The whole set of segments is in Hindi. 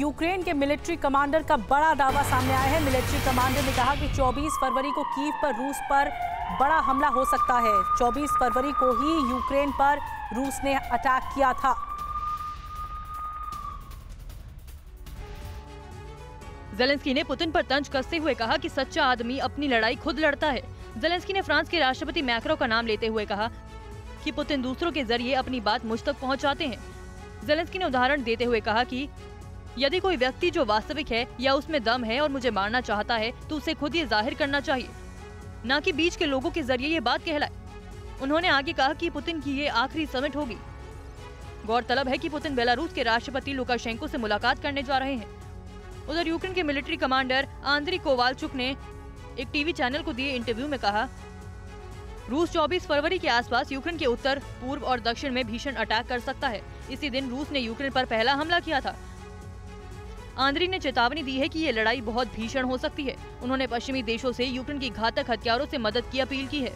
यूक्रेन के मिलिट्री कमांडर का बड़ा दावा सामने आया है। मिलिट्री कमांडर ने कहा कि 24 फरवरी को कीव पर रूस पर बड़ा हमला हो सकता है। 24 फरवरी को ही यूक्रेन पर रूस ने अटैक किया था। ज़ेलेंस्की ने पुतिन पर तंज कसते हुए कहा कि सच्चा आदमी अपनी लड़ाई खुद लड़ता है। ज़ेलेंस्की ने फ्रांस के राष्ट्रपति मैक्रो का नाम लेते हुए कहा कि पुतिन दूसरों के जरिए अपनी बात मुझ तक पहुंचाते हैं। ज़ेलेंस्की ने उदाहरण देते हुए कहा कि यदि कोई व्यक्ति जो वास्तविक है या उसमें दम है और मुझे मारना चाहता है तो उसे खुद ये जाहिर करना चाहिए, न कि बीच के लोगों के जरिए ये बात कहलाए। उन्होंने आगे कहा कि पुतिन की ये आखिरी समिट होगी। गौरतलब है कि पुतिन बेलारूस के राष्ट्रपति लुकाशेंको से मुलाकात करने जा रहे हैं। उधर यूक्रेन के मिलिट्री कमांडर आंद्री कोवालचुक ने एक टीवी चैनल को दिए इंटरव्यू में कहा, रूस 24 फरवरी के आसपास यूक्रेन के उत्तर, पूर्व और दक्षिण में भीषण अटैक कर सकता है। इसी दिन रूस ने यूक्रेन पर पहला हमला किया था। आंद्री ने चेतावनी दी है कि ये लड़ाई बहुत भीषण हो सकती है। उन्होंने पश्चिमी देशों से यूक्रेन की घातक हथियारों से मदद की अपील की है।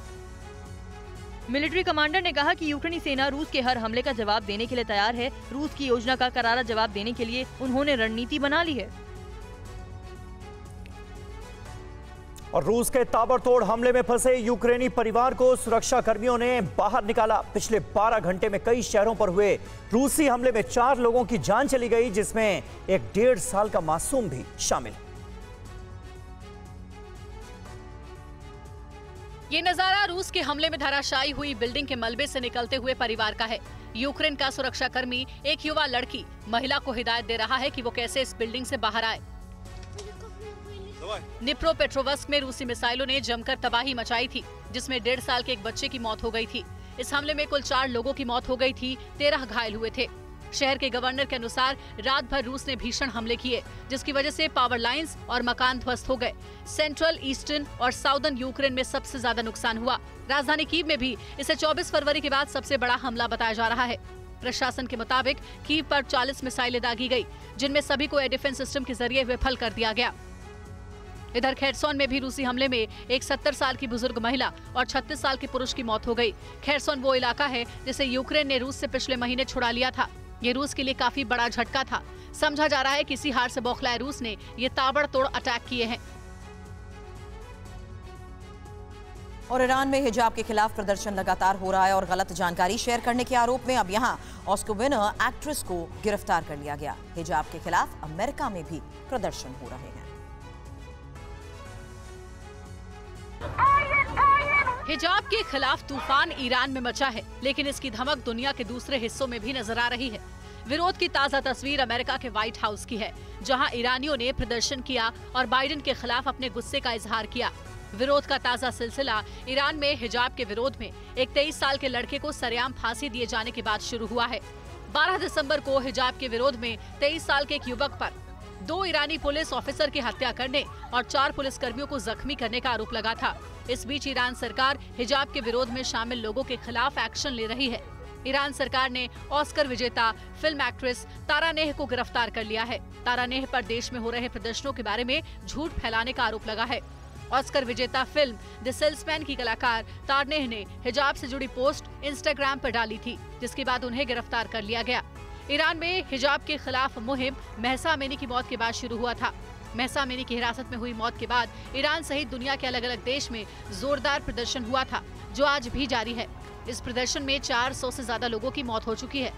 मिलिट्री कमांडर ने कहा कि यूक्रेनी सेना रूस के हर हमले का जवाब देने के लिए तैयार है। रूस की योजना का करारा जवाब देने के लिए उन्होंने रणनीति बना ली है। और रूस के ताबड़तोड़ हमले में फंसे यूक्रेनी परिवार को सुरक्षा कर्मियों ने बाहर निकाला। पिछले 12 घंटे में कई शहरों पर हुए रूसी हमले में 4 लोगों की जान चली गई, जिसमें एक 1.5 साल का मासूम भी शामिल। ये नजारा रूस के हमले में धराशायी हुई बिल्डिंग के मलबे से निकलते हुए परिवार का है। यूक्रेन का सुरक्षाकर्मी एक युवा लड़की महिला को हिदायत दे रहा है कि वो कैसे इस बिल्डिंग से बाहर आए। निप्रोपेट्रोवस्क में रूसी मिसाइलों ने जमकर तबाही मचाई थी, जिसमें 1.5 साल के एक बच्चे की मौत हो गई थी। इस हमले में कुल 4 लोगों की मौत हो गई थी, 13 घायल हुए थे। शहर के गवर्नर के अनुसार रात भर रूस ने भीषण हमले किए, जिसकी वजह से पावर लाइंस और मकान ध्वस्त हो गए। सेंट्रल, ईस्टर्न और साउदर्न यूक्रेन में सबसे ज्यादा नुकसान हुआ। राजधानी कीव में भी इसे 24 फरवरी के बाद सबसे बड़ा हमला बताया जा रहा है। प्रशासन के मुताबिक कीव पर 40 मिसाइलें दागी गई, जिनमें सभी को एयर डिफेंस सिस्टम के जरिए विफल कर दिया गया। इधर खेरसोन में भी रूसी हमले में एक 70 साल की बुजुर्ग महिला और 36 साल के पुरुष की मौत हो गई। खेरसोन वो इलाका है जिसे यूक्रेन ने रूस से पिछले महीने छुड़ा लिया था। ये रूस के लिए काफी बड़ा झटका था। समझा जा रहा है कि इसी हार से बौखलाए रूस ने ये ताबड़तोड़ अटैक किए हैं। और ईरान में हिजाब के खिलाफ प्रदर्शन लगातार हो रहा है और गलत जानकारी शेयर करने के आरोप में अब यहां ऑस्कर विनर एक्ट्रेस को गिरफ्तार कर लिया गया। हिजाब के खिलाफ अमेरिका में भी प्रदर्शन हो रहे हैं। हिजाब के खिलाफ तूफान ईरान में मचा है, लेकिन इसकी धमक दुनिया के दूसरे हिस्सों में भी नजर आ रही है। विरोध की ताजा तस्वीर अमेरिका के व्हाइट हाउस की है, जहां ईरानियों ने प्रदर्शन किया और बाइडेन के खिलाफ अपने गुस्से का इजहार किया। विरोध का ताजा सिलसिला ईरान में हिजाब के विरोध में एक 23 साल के लड़के को सरेआम फांसी दिए जाने के बाद शुरू हुआ है। 12 दिसंबर को हिजाब के विरोध में 23 साल के एक युवक पर 2 ईरानी पुलिस ऑफिसर की हत्या करने और 4 पुलिसकर्मियों को जख्मी करने का आरोप लगा था। इस बीच ईरान सरकार हिजाब के विरोध में शामिल लोगों के खिलाफ एक्शन ले रही है। ईरान सरकार ने ऑस्कर विजेता फिल्म एक्ट्रेस तारानेह को गिरफ्तार कर लिया है। तारानेह पर देश में हो रहे प्रदर्शनों के बारे में झूठ फैलाने का आरोप लगा है। ऑस्कर विजेता फिल्म द सेल्समैन की कलाकार तारानेह ने हिजाब से जुड़ी पोस्ट इंस्टाग्राम पर डाली थी, जिसके बाद उन्हें गिरफ्तार कर लिया गया। ईरान में हिजाब के खिलाफ मुहिम महसा अमीनी की मौत के बाद शुरू हुआ था। महसा अमीनी की हिरासत में हुई मौत के बाद ईरान सहित दुनिया के अलग अलग देश में जोरदार प्रदर्शन हुआ था, जो आज भी जारी है। इस प्रदर्शन में 400 से ज्यादा लोगों की मौत हो चुकी है।